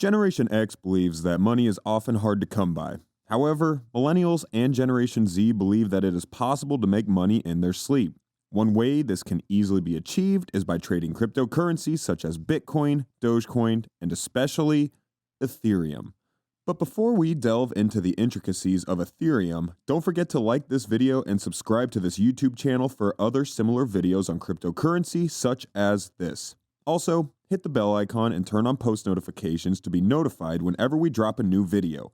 Generation X believes that money is often hard to come by. However, Millennials and Generation Z believe that it is possible to make money in their sleep. One way this can easily be achieved is by trading cryptocurrencies such as Bitcoin, Dogecoin, and especially Ethereum. But before we delve into the intricacies of Ethereum, don't forget to like this video and subscribe to this YouTube channel for other similar videos on cryptocurrency such as this. Also, hit the bell icon and turn on post notifications to be notified whenever we drop a new video.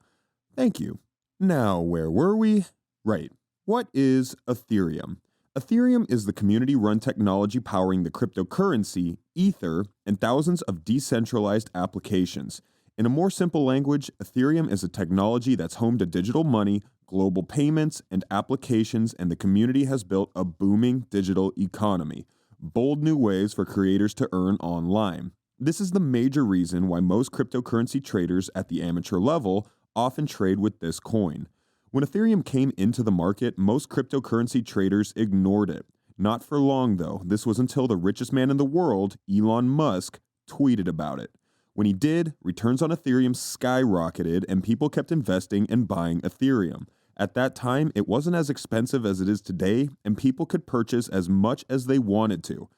Thank you. Now, where were we? Right. What is Ethereum? Ethereum is the community-run technology powering the cryptocurrency, Ether, and thousands of decentralized applications. In a more simple language, Ethereum is a technology that's home to digital money, global payments, and applications, and the community has built a booming digital economy. Bold new ways for creators to earn online. This is the major reason why most cryptocurrency traders at the amateur level often trade with this coin. When Ethereum came into the market, most cryptocurrency traders ignored it. Not for long though, this was until the richest man in the world, Elon Musk, tweeted about it. When he did, returns on Ethereum skyrocketed and people kept investing and buying Ethereum. At that time, it wasn't as expensive as it is today, and people could purchase as much as they wanted to.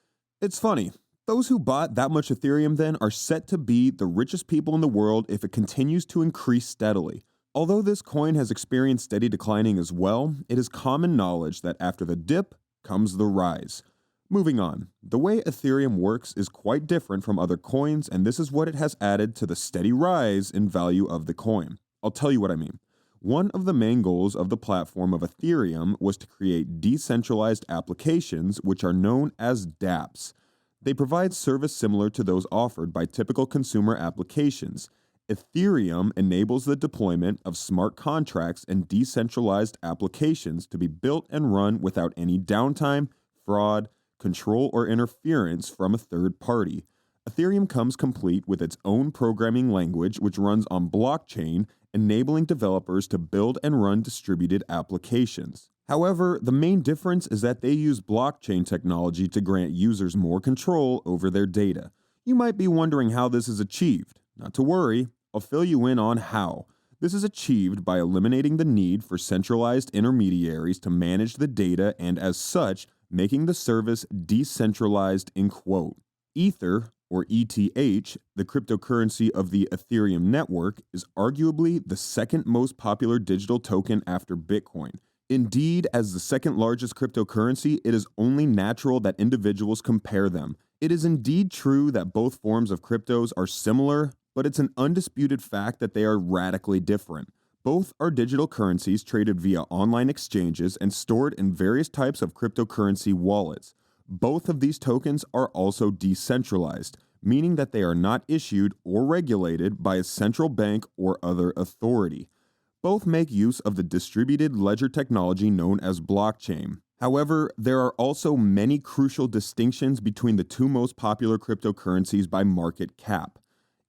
It's funny, those who bought that much Ethereum then are set to be the richest people in the world if it continues to increase steadily. Although this coin has experienced steady declining as well, it is common knowledge that after the dip comes the rise. Moving on, the way Ethereum works is quite different from other coins, and this is what it has added to the steady rise in value of the coin. I'll tell you what I mean. One of the main goals of the platform of Ethereum was to create decentralized applications, which are known as dApps. They provide service similar to those offered by typical consumer applications. Ethereum enables the deployment of smart contracts and decentralized applications to be built and run without any downtime, fraud, control, or interference from a third party. Ethereum comes complete with its own programming language, which runs on blockchain, enabling developers to build and run distributed applications. However, the main difference is that they use blockchain technology to grant users more control over their data. You might be wondering how this is achieved. Not to worry, I'll fill you in on how. This is achieved by eliminating the need for centralized intermediaries to manage the data and, as such, making the service decentralized in quote. Ether, or ETH, the cryptocurrency of the Ethereum network, is arguably the second most popular digital token after Bitcoin. Indeed, as the second largest cryptocurrency, it is only natural that individuals compare them. It is indeed true that both forms of cryptos are similar, but it's an undisputed fact that they are radically different. Both are digital currencies traded via online exchanges and stored in various types of cryptocurrency wallets. Both of these tokens are also decentralized, meaning that they are not issued or regulated by a central bank or other authority. Both make use of the distributed ledger technology known as blockchain. However, there are also many crucial distinctions between the two most popular cryptocurrencies by market cap.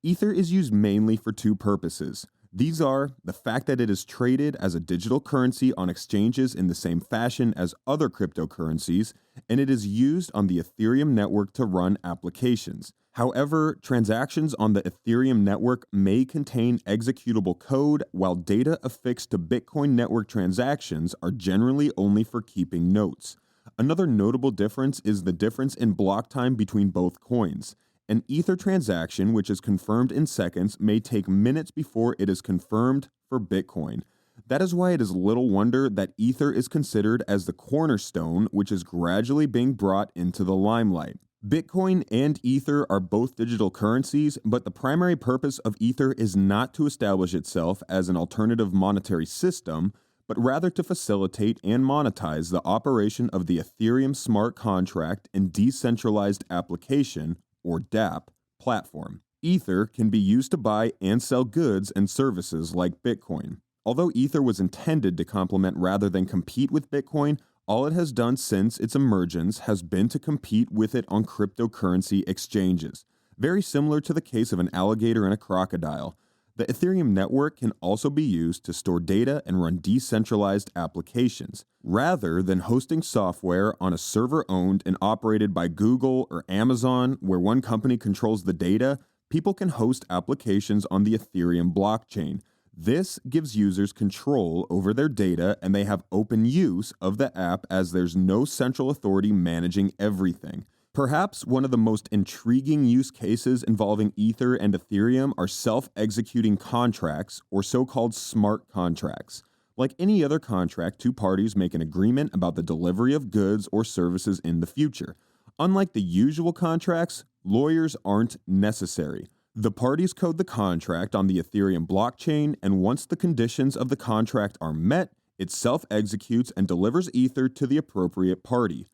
Ether is used mainly for two purposes. These are the fact that it is traded as a digital currency on exchanges in the same fashion as other cryptocurrencies, and it is used on the Ethereum network to run applications. However, transactions on the Ethereum network may contain executable code, while data affixed to Bitcoin network transactions are generally only for keeping notes. Another notable difference is the difference in block time between both coins. An Ether transaction, which is confirmed in seconds, may take minutes before it is confirmed for Bitcoin. That is why it is little wonder that Ether is considered as the cornerstone, which is gradually being brought into the limelight. Bitcoin and Ether are both digital currencies, but the primary purpose of Ether is not to establish itself as an alternative monetary system, but rather to facilitate and monetize the operation of the Ethereum smart contract and decentralized application, or dApp, platform. Ether can be used to buy and sell goods and services like Bitcoin. Although Ether was intended to complement rather than compete with Bitcoin, all it has done since its emergence has been to compete with it on cryptocurrency exchanges. Very similar to the case of an alligator and a crocodile. The Ethereum network can also be used to store data and run decentralized applications. Rather than hosting software on a server owned and operated by Google or Amazon, where one company controls the data, people can host applications on the Ethereum blockchain. This gives users control over their data and they have open use of the app as there's no central authority managing everything. Perhaps one of the most intriguing use cases involving Ether and Ethereum are self-executing contracts, or so-called smart contracts. Like any other contract, two parties make an agreement about the delivery of goods or services in the future. Unlike the usual contracts, lawyers aren't necessary. The parties code the contract on the Ethereum blockchain, and once the conditions of the contract are met, it self-executes and delivers Ether to the appropriate party.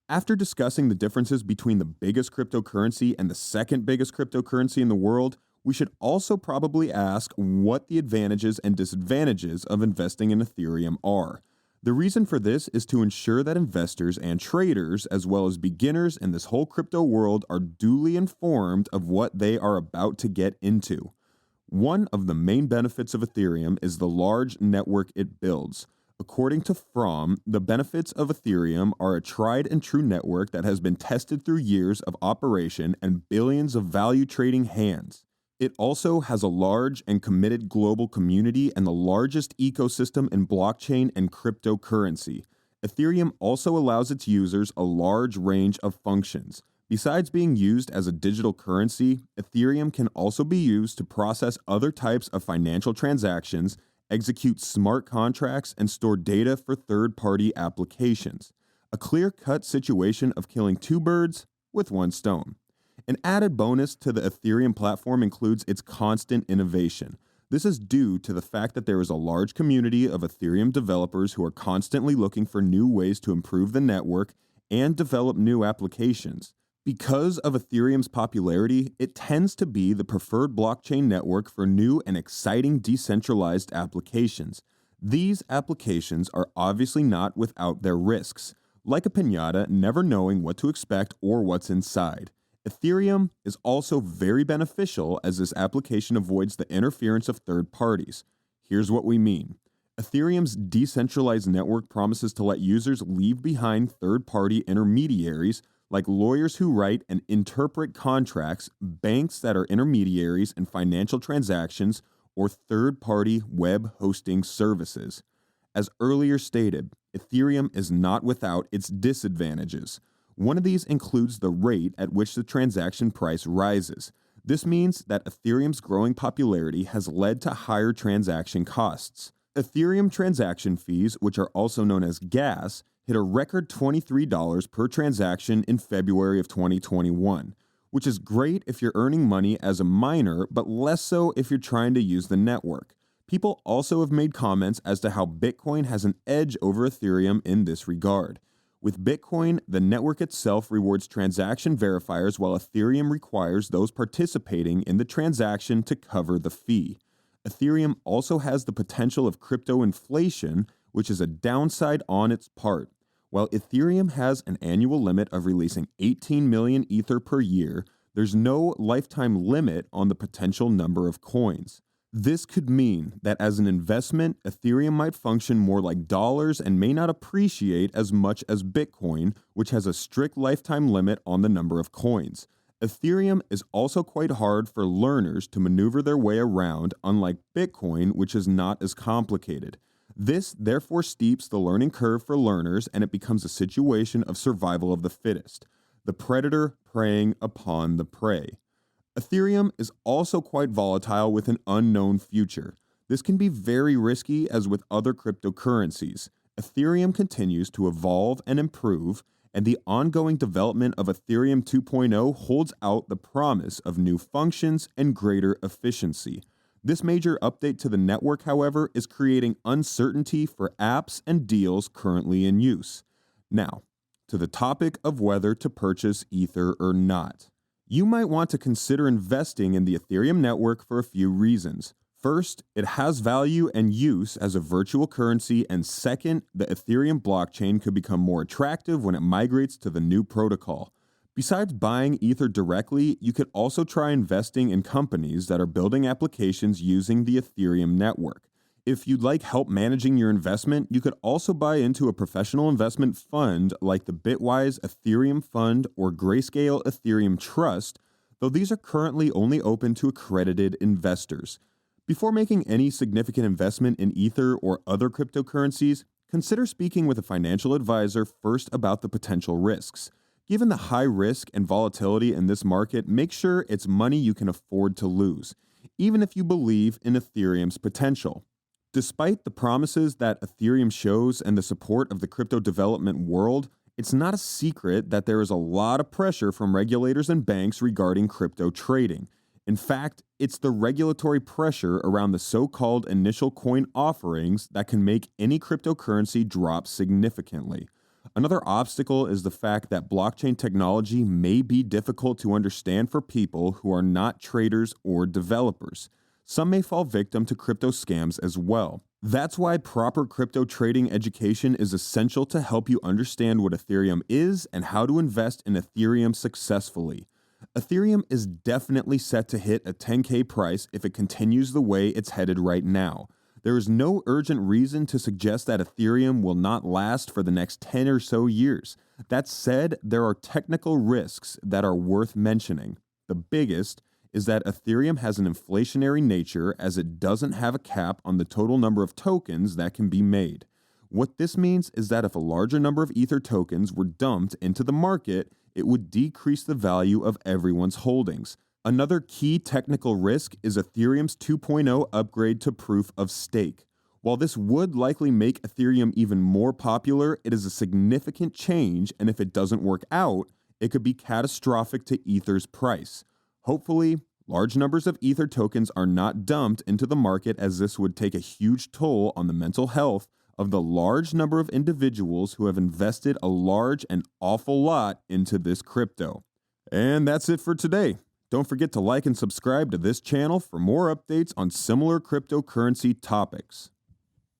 After discussing the differences between the biggest cryptocurrency and the second biggest cryptocurrency in the world, we should also probably ask what the advantages and disadvantages of investing in Ethereum are. The reason for this is to ensure that investors and traders, as well as beginners in this whole crypto world, are duly informed of what they are about to get into. One of the main benefits of Ethereum is the large network it builds. According to Fromm, the benefits of Ethereum are a tried and true network that has been tested through years of operation and billions of value trading hands. It also has a large and committed global community and the largest ecosystem in blockchain and cryptocurrency. Ethereum also allows its users a large range of functions. Besides being used as a digital currency, Ethereum can also be used to process other types of financial transactions, execute smart contracts, and store data for third-party applications. A clear-cut situation of killing two birds with one stone. An added bonus to the Ethereum platform includes its constant innovation. This is due to the fact that there is a large community of Ethereum developers who are constantly looking for new ways to improve the network and develop new applications. Because of Ethereum's popularity, it tends to be the preferred blockchain network for new and exciting decentralized applications. These applications are obviously not without their risks, like a piñata, never knowing what to expect or what's inside. Ethereum is also very beneficial as this application avoids the interference of third parties. Here's what we mean. Ethereum's decentralized network promises to let users leave behind third-party intermediaries like lawyers who write and interpret contracts, banks that are intermediaries in financial transactions, or third-party web hosting services. As earlier stated, Ethereum is not without its disadvantages. One of these includes the rate at which the transaction price rises. This means that Ethereum's growing popularity has led to higher transaction costs. Ethereum transaction fees, which are also known as gas, hit a record $23 per transaction in February of 2021, which is great if you're earning money as a miner, but less so if you're trying to use the network. People also have made comments as to how Bitcoin has an edge over Ethereum in this regard. With Bitcoin, the network itself rewards transaction verifiers while Ethereum requires those participating in the transaction to cover the fee. Ethereum also has the potential of crypto inflation, which is a downside on its part. While Ethereum has an annual limit of releasing 18 million Ether per year, there's no lifetime limit on the potential number of coins. This could mean that as an investment, Ethereum might function more like dollars and may not appreciate as much as Bitcoin, which has a strict lifetime limit on the number of coins. Ethereum is also quite hard for learners to maneuver their way around, unlike Bitcoin, which is not as complicated. This therefore steeps the learning curve for learners, and it becomes a situation of survival of the fittest, the predator preying upon the prey. Ethereum is also quite volatile with an unknown future. This can be very risky as with other cryptocurrencies. Ethereum continues to evolve and improve, and the ongoing development of Ethereum 2.0 holds out the promise of new functions and greater efficiency. This major update to the network, however, is creating uncertainty for apps and deals currently in use. Now, to the topic of whether to purchase Ether or not. You might want to consider investing in the Ethereum network for a few reasons. First, it has value and use as a virtual currency, and second, the Ethereum blockchain could become more attractive when it migrates to the new protocol. Besides buying Ether directly, you could also try investing in companies that are building applications using the Ethereum network. If you'd like help managing your investment, you could also buy into a professional investment fund like the Bitwise Ethereum Fund or Grayscale Ethereum Trust. though these are currently only open to accredited investors. Before making any significant investment in Ether or other cryptocurrencies, consider speaking with a financial advisor first about the potential risks. Given the high risk and volatility in this market, make sure it's money you can afford to lose, even if you believe in Ethereum's potential. Despite the promises that Ethereum shows and the support of the crypto development world, it's not a secret that there is a lot of pressure from regulators and banks regarding crypto trading. In fact, it's the regulatory pressure around the so-called initial coin offerings that can make any cryptocurrency drop significantly. Another obstacle is the fact that blockchain technology may be difficult to understand for people who are not traders or developers. Some may fall victim to crypto scams as well. That's why proper crypto trading education is essential to help you understand what Ethereum is and how to invest in Ethereum successfully. Ethereum is definitely set to hit a 10K price if it continues the way it's headed right now. There is no urgent reason to suggest that Ethereum will not last for the next 10 or so years. That said, there are technical risks that are worth mentioning. The biggest is that Ethereum has an inflationary nature as it doesn't have a cap on the total number of tokens that can be made. What this means is that if a larger number of Ether tokens were dumped into the market, it would decrease the value of everyone's holdings. Another key technical risk is Ethereum's 2.0 upgrade to proof of stake. While this would likely make Ethereum even more popular, it is a significant change, and if it doesn't work out, it could be catastrophic to Ether's price. Hopefully, large numbers of Ether tokens are not dumped into the market, as this would take a huge toll on the mental health of the large number of individuals who have invested a large and awful lot into this crypto. And that's it for today. Don't forget to like and subscribe to this channel for more updates on similar cryptocurrency topics.